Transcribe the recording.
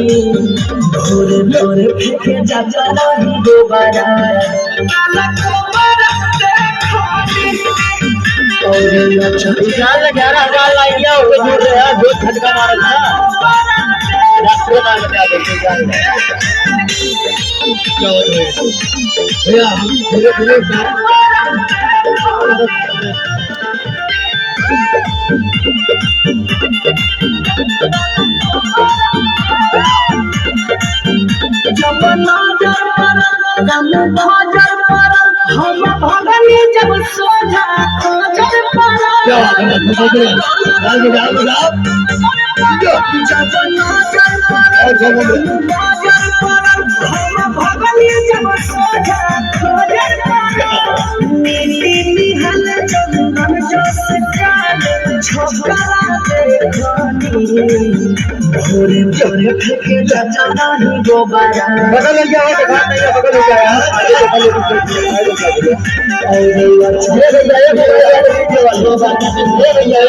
भोरे भोरे फेंके जाता नहीं दोबारा और विशाल ने 11,000 लाई दिया उसको दूर रहा दो झटका मारा था डॉक्टर मार के आगे विशाल ने क्या हो रहा है भैया हम धीरे धीरे जब नजर दम बाजार पर हम भगनी जब सोझा खोजर पर क्या डाल के जब नजर बाजार पर हम भगनी जब सोझा खोजर पर नीली निहल चंदन जस काल छोकरा देखनी भोरे भोरे फेंके जाता नहीं दोबारा बगल में क्या है बात नहीं है बगल में क्या है आगे बगल में ये भैया